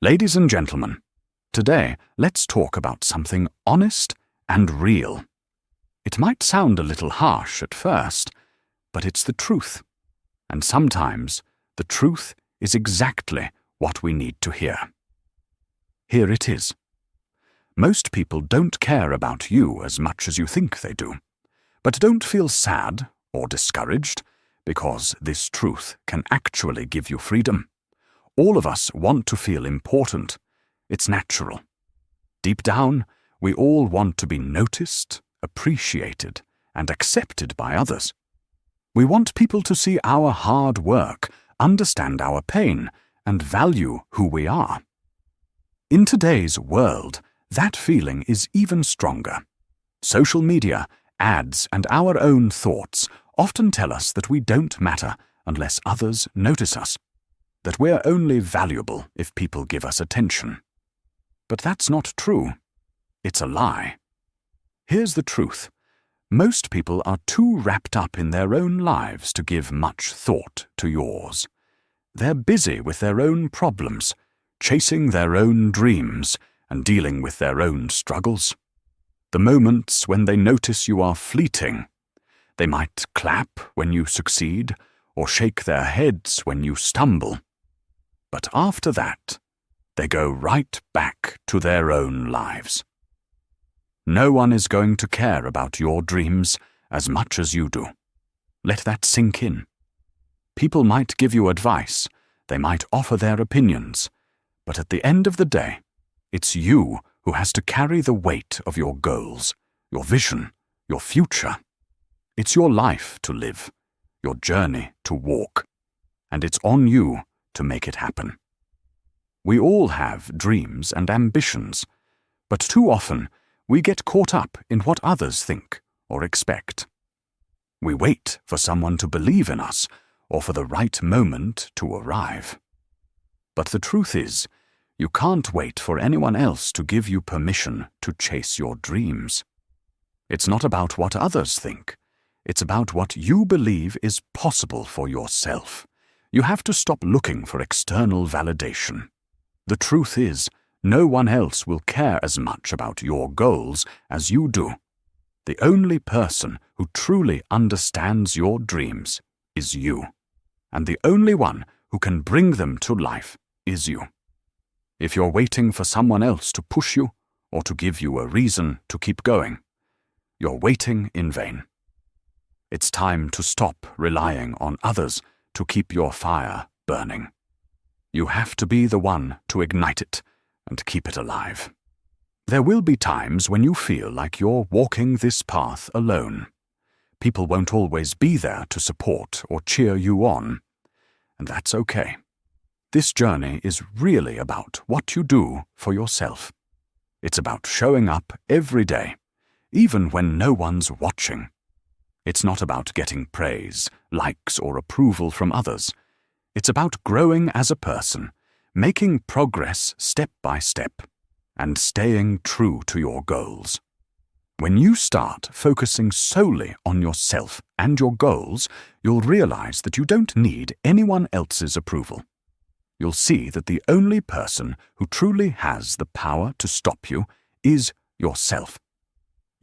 Ladies and gentlemen, today let's talk about something honest and real. It might sound a little harsh at first, but it's the truth. And sometimes the truth is exactly what we need to hear. Here it is. Most people don't care about you as much as you think they do. But don't feel sad or discouraged, because this truth can actually give you freedom. All of us want to feel important. It's natural. Deep down, we all want to be noticed, appreciated, and accepted by others. We want people to see our hard work, understand our pain, and value who we are. In today's world, that feeling is even stronger. Social media, ads, and our own thoughts often tell us that we don't matter unless others notice us, that we're only valuable if people give us attention. But that's not true. It's a lie. Here's the truth. Most people are too wrapped up in their own lives to give much thought to yours. They're busy with their own problems, chasing their own dreams, and dealing with their own struggles. The moments when they notice you are fleeting. They might clap when you succeed, or shake their heads when you stumble. But after that, they go right back to their own lives. No one is going to care about your dreams as much as you do. Let that sink in. People might give you advice, they might offer their opinions, but at the end of the day, it's you who has to carry the weight of your goals, your vision, your future. It's your life to live, your journey to walk, and it's on you to make it happen. We all have dreams and ambitions, but too often we get caught up in what others think or expect. We wait for someone to believe in us or for the right moment to arrive. But the truth is, you can't wait for anyone else to give you permission to chase your dreams. It's not about what others think. It's about what you believe is possible for yourself. You have to stop looking for external validation. The truth is, no one else will care as much about your goals as you do. The only person who truly understands your dreams is you. And the only one who can bring them to life is you. If you're waiting for someone else to push you or to give you a reason to keep going, you're waiting in vain. It's time to stop relying on others to keep your fire burning. You have to be the one to ignite it and keep it alive. There will be times when you feel like you're walking this path alone. People won't always be there to support or cheer you on, and that's okay. This journey is really about what you do for yourself. It's about showing up every day, even when no one's watching. It's not about getting praise, likes, or approval from others. It's about growing as a person, making progress step by step, and staying true to your goals. When you start focusing solely on yourself and your goals, you'll realize that you don't need anyone else's approval. You'll see that the only person who truly has the power to stop you is yourself.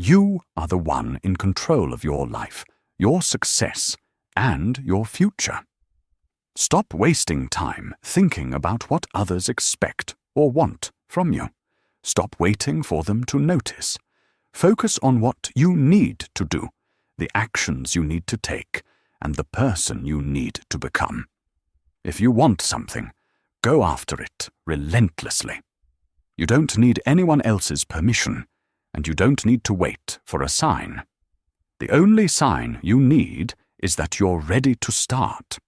You are the one in control of your life, your success, and your future. Stop wasting time thinking about what others expect or want from you. Stop waiting for them to notice. Focus on what you need to do, the actions you need to take, and the person you need to become. If you want something, go after it relentlessly. You don't need anyone else's permission, and you don't need to wait for a sign. The only sign you need is that you're ready to start.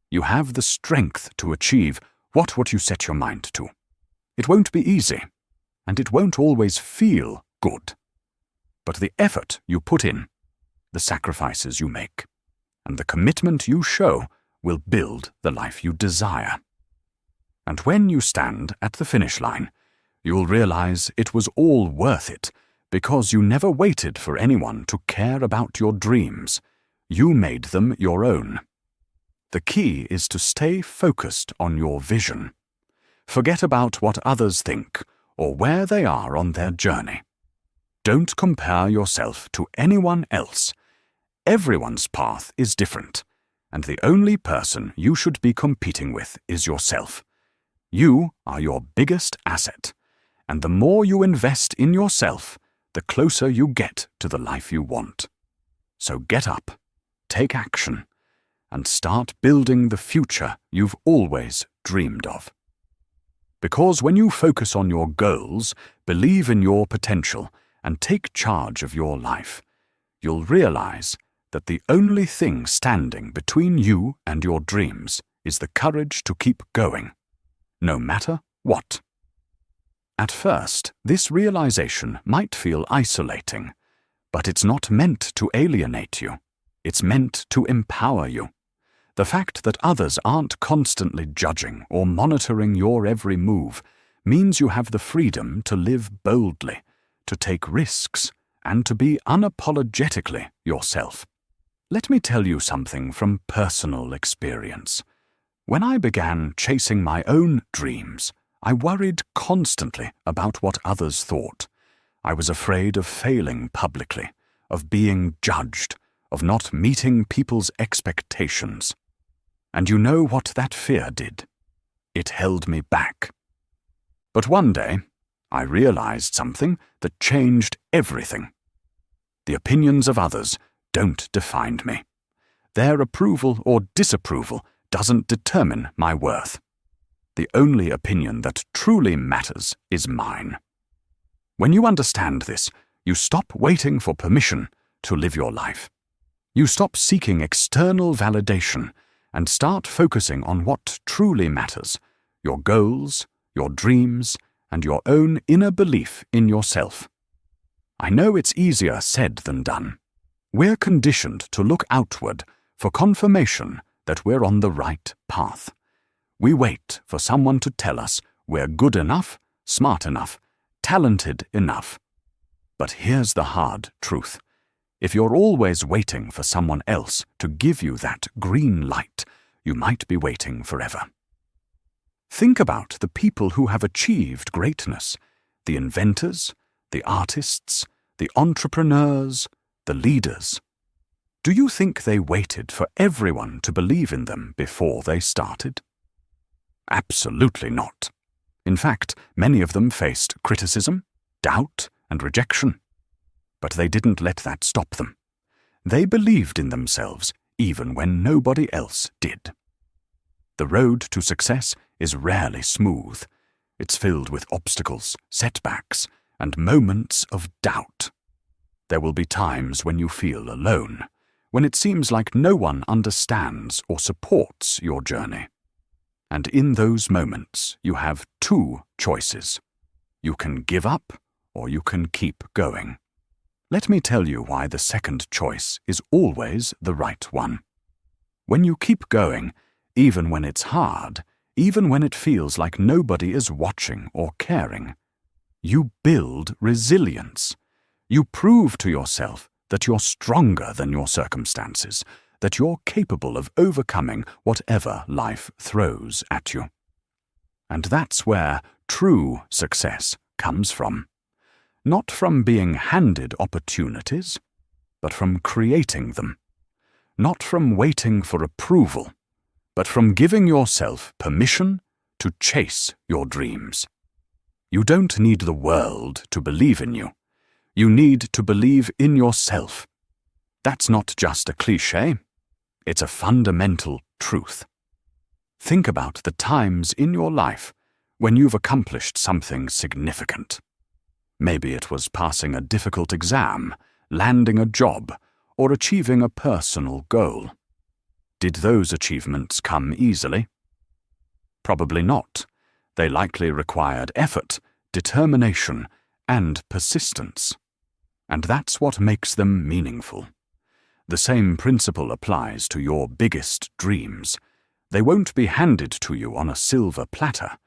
You have the strength to achieve what you set your mind to. It won't be easy, and it won't always feel good. But the effort you put in, the sacrifices you make, and the commitment you show will build the life you desire. And when you stand at the finish line, you'll realize it was all worth it because you never waited for anyone to care about your dreams. You made them your own. The key is to stay focused on your vision. Forget about what others think or where they are on their journey. Don't compare yourself to anyone else. Everyone's path is different, and the only person you should be competing with is yourself. You are your biggest asset, and the more you invest in yourself, the closer you get to the life you want. So get up, take action, and start building the future you've always dreamed of. Because when you focus on your goals, believe in your potential, and take charge of your life, you'll realize that the only thing standing between you and your dreams is the courage to keep going, no matter what. At first, this realization might feel isolating, but it's not meant to alienate you. It's meant to empower you. The fact that others aren't constantly judging or monitoring your every move means you have the freedom to live boldly, to take risks, and to be unapologetically yourself. Let me tell you something from personal experience. When I began chasing my own dreams, I worried constantly about what others thought. I was afraid of failing publicly, of being judged, of not meeting people's expectations. And you know what that fear did? It held me back. But one day, I realized something that changed everything. The opinions of others don't define me. Their approval or disapproval doesn't determine my worth. The only opinion that truly matters is mine. When you understand this, you stop waiting for permission to live your life. You stop seeking external validation and start focusing on what truly matters: your goals, your dreams, and your own inner belief in yourself. I know it's easier said than done. We're conditioned to look outward for confirmation that we're on the right path. We wait for someone to tell us we're good enough, smart enough, talented enough. But here's the hard truth. If you're always waiting for someone else to give you that green light, you might be waiting forever. Think about the people who have achieved greatness: the inventors, the artists, the entrepreneurs, the leaders. Do you think they waited for everyone to believe in them before they started? Absolutely not. In fact, many of them faced criticism, doubt, and rejection. But they didn't let that stop them. They believed in themselves even when nobody else did. The road to success is rarely smooth. It's filled with obstacles, setbacks, and moments of doubt. There will be times when you feel alone, when it seems like no one understands or supports your journey. And in those moments, you have two choices. You can give up, or you can keep going. Let me tell you why the second choice is always the right one. When you keep going, even when it's hard, even when it feels like nobody is watching or caring, you build resilience. You prove to yourself that you're stronger than your circumstances, that you're capable of overcoming whatever life throws at you. And that's where true success comes from. Not from being handed opportunities, but from creating them. Not from waiting for approval, but from giving yourself permission to chase your dreams. You don't need the world to believe in you. You need to believe in yourself. That's not just a cliché. It's a fundamental truth. Think about the times in your life when you've accomplished something significant. Maybe it was passing a difficult exam, landing a job, or achieving a personal goal. Did those achievements come easily? Probably not. They likely required effort, determination, and persistence. And that's what makes them meaningful. The same principle applies to your biggest dreams. They won't be handed to you on a silver platter.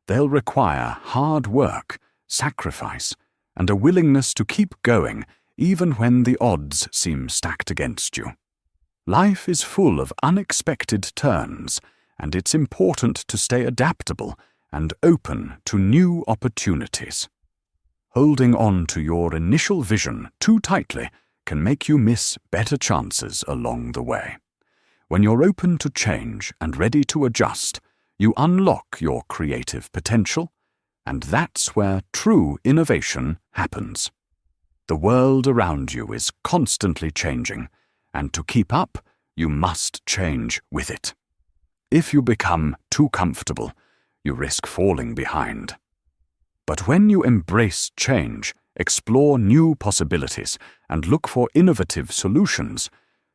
They'll require hard work, sacrifice, and a willingness to keep going even when the odds seem stacked against you. Life is full of unexpected turns, and it's important to stay adaptable and open to new opportunities. Holding on to your initial vision too tightly can make you miss better chances along the way. When you're open to change and ready to adjust, you unlock your creative potential, and that's where true innovation happens. The world around you is constantly changing, and to keep up, you must change with it. If you become too comfortable, you risk falling behind. But when you embrace change, explore new possibilities, and look for innovative solutions,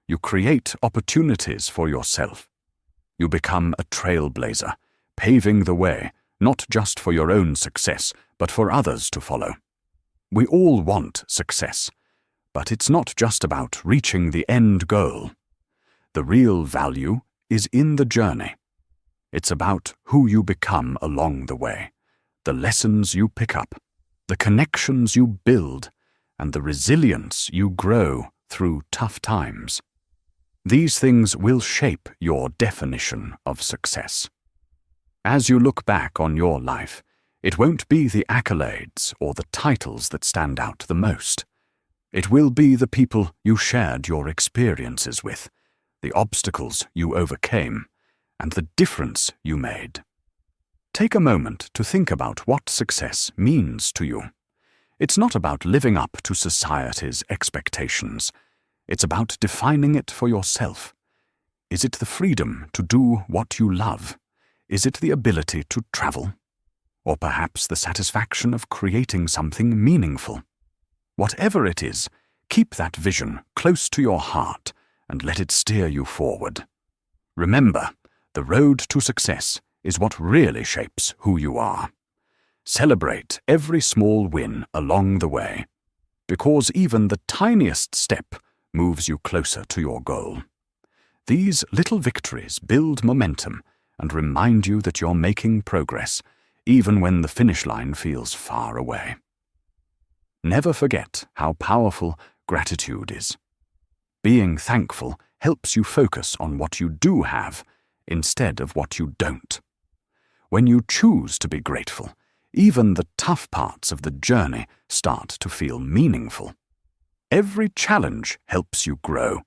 you create opportunities for yourself. You become a trailblazer, paving the way, not just for your own success, but for others to follow. We all want success, but it's not just about reaching the end goal. The real value is in the journey. It's about who you become along the way, the lessons you pick up, the connections you build, and the resilience you grow through tough times. These things will shape your definition of success. As you look back on your life, it won't be the accolades or the titles that stand out the most. It will be the people you shared your experiences with, the obstacles you overcame, and the difference you made. Take a moment to think about what success means to you. It's not about living up to society's expectations. It's about defining it for yourself. Is it the freedom to do what you love? Is it the ability to travel? Or perhaps the satisfaction of creating something meaningful? Whatever it is, keep that vision close to your heart and let it steer you forward. Remember, the road to success is what really shapes who you are. Celebrate every small win along the way, because even the tiniest step moves you closer to your goal. These little victories build momentum and remind you that you're making progress, even when the finish line feels far away. Never forget how powerful gratitude is. Being thankful helps you focus on what you do have instead of what you don't. When you choose to be grateful, even the tough parts of the journey start to feel meaningful. Every challenge helps you grow.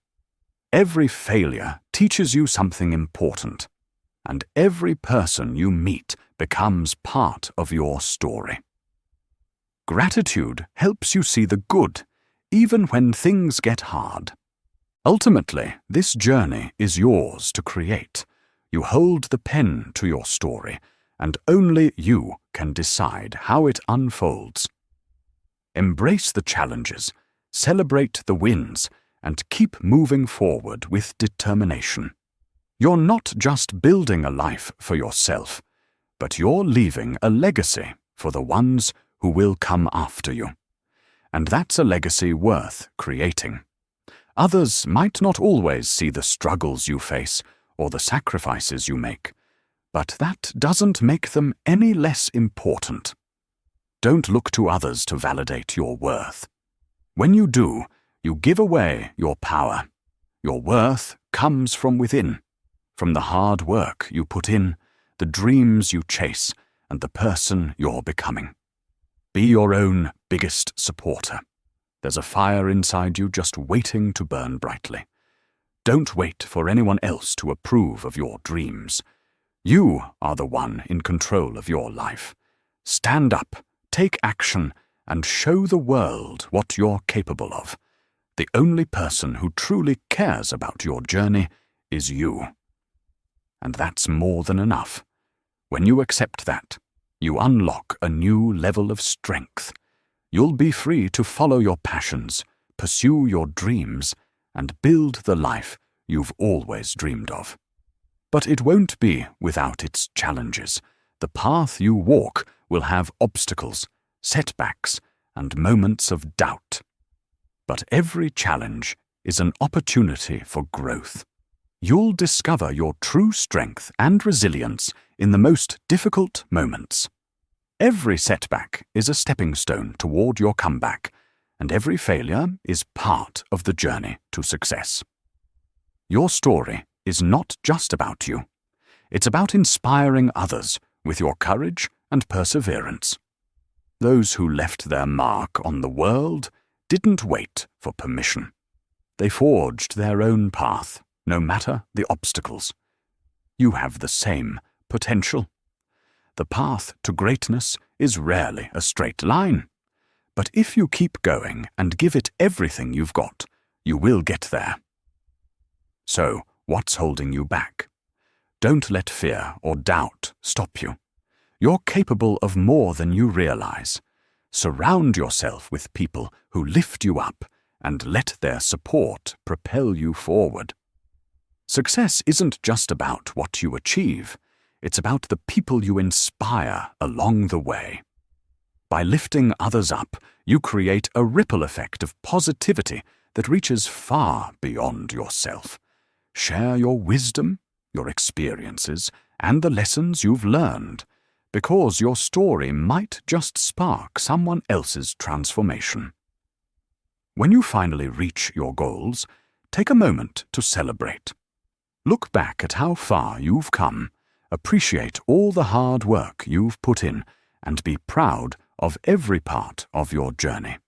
Every failure teaches you something important, and every person you meet becomes part of your story. Gratitude helps you see the good, even when things get hard. Ultimately, this journey is yours to create. You hold the pen to your story, and only you can decide how it unfolds. Embrace the challenges, celebrate the wins, and keep moving forward with determination. You're not just building a life for yourself, but you're leaving a legacy for the ones who will come after you. And that's a legacy worth creating. Others might not always see the struggles you face or the sacrifices you make, but that doesn't make them any less important. Don't look to others to validate your worth. When you do, you give away your power. Your worth comes from within, from the hard work you put in, the dreams you chase, and the person you're becoming. Be your own biggest supporter. There's a fire inside you just waiting to burn brightly. Don't wait for anyone else to approve of your dreams. You are the one in control of your life. Stand up, take action, and show the world what you're capable of. The only person who truly cares about your journey is you. And that's more than enough. When you accept that, you unlock a new level of strength. You'll be free to follow your passions, pursue your dreams, and build the life you've always dreamed of. But it won't be without its challenges. The path you walk will have obstacles, setbacks, and moments of doubt. But every challenge is an opportunity for growth. You'll discover your true strength and resilience in the most difficult moments. Every setback is a stepping stone toward your comeback, and every failure is part of the journey to success. Your story is not just about you. It's about inspiring others, with your courage and perseverance. Those who left their mark on the world didn't wait for permission. They forged their own path, no matter the obstacles. You have the same potential. The path to greatness is rarely a straight line. But if you keep going and give it everything you've got, you will get there. So, what's holding you back? Don't let fear or doubt stop you. You're capable of more than you realize. Surround yourself with people who lift you up and let their support propel you forward. Success isn't just about what you achieve. It's about the people you inspire along the way. By lifting others up, you create a ripple effect of positivity that reaches far beyond yourself. Share your wisdom, your experiences, and the lessons you've learned, because your story might just spark someone else's transformation. When you finally reach your goals, take a moment to celebrate. Look back at how far you've come, appreciate all the hard work you've put in, and be proud of every part of your journey.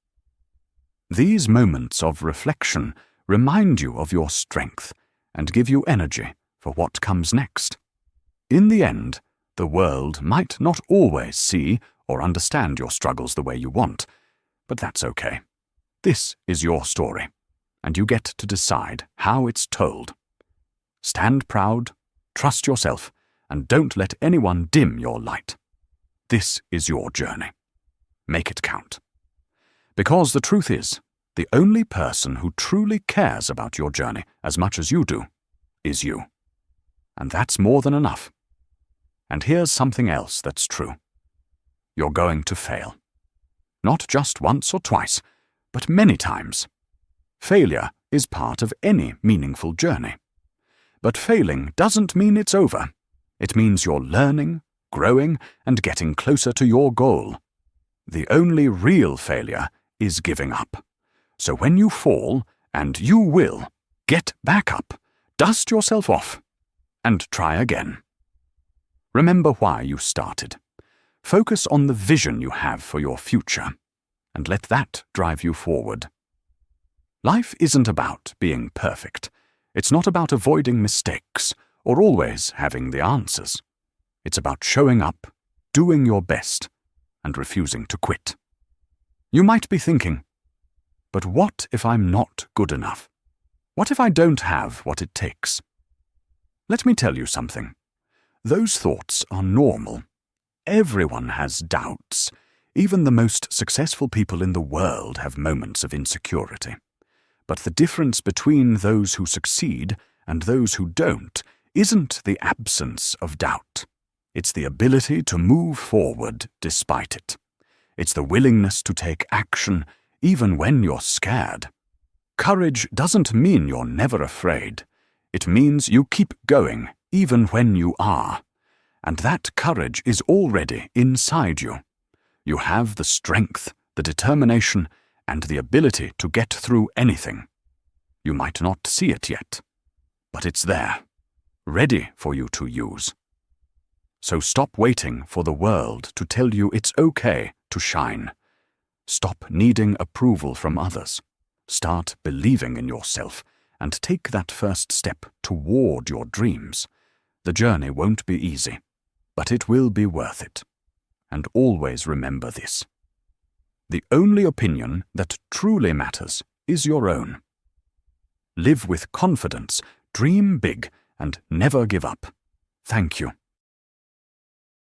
These moments of reflection remind you of your strength and give you energy for what comes next. In the end, the world might not always see or understand your struggles the way you want, but that's okay. This is your story, and you get to decide how it's told. Stand proud, trust yourself, and don't let anyone dim your light. This is your journey. Make it count. Because the truth is, the only person who truly cares about your journey as much as you do is you. And that's more than enough. And here's something else that's true. You're going to fail. Not just once or twice, but many times. Failure is part of any meaningful journey. But failing doesn't mean it's over. It means you're learning, growing, and getting closer to your goal. The only real failure is giving up. So when you fall, and you will, get back up, dust yourself off, and try again. Remember why you started. Focus on the vision you have for your future, and let that drive you forward. Life isn't about being perfect. It's not about avoiding mistakes or always having the answers. It's about showing up, doing your best, and refusing to quit. You might be thinking, but what if I'm not good enough? What if I don't have what it takes? Let me tell you something. Those thoughts are normal. Everyone has doubts. Even the most successful people in the world have moments of insecurity. But the difference between those who succeed and those who don't isn't the absence of doubt. It's the ability to move forward despite it. It's the willingness to take action even when you're scared. Courage doesn't mean you're never afraid. It means you keep going even when you are. And that courage is already inside you. You have the strength, the determination, and the ability to get through anything. You might not see it yet, but it's there, ready for you to use. So stop waiting for the world to tell you it's okay to shine. Stop needing approval from others. Start believing in yourself and take that first step toward your dreams. The journey won't be easy, but it will be worth it. And always remember this. The only opinion that truly matters is your own. Live with confidence, dream big, and never give up. Thank you.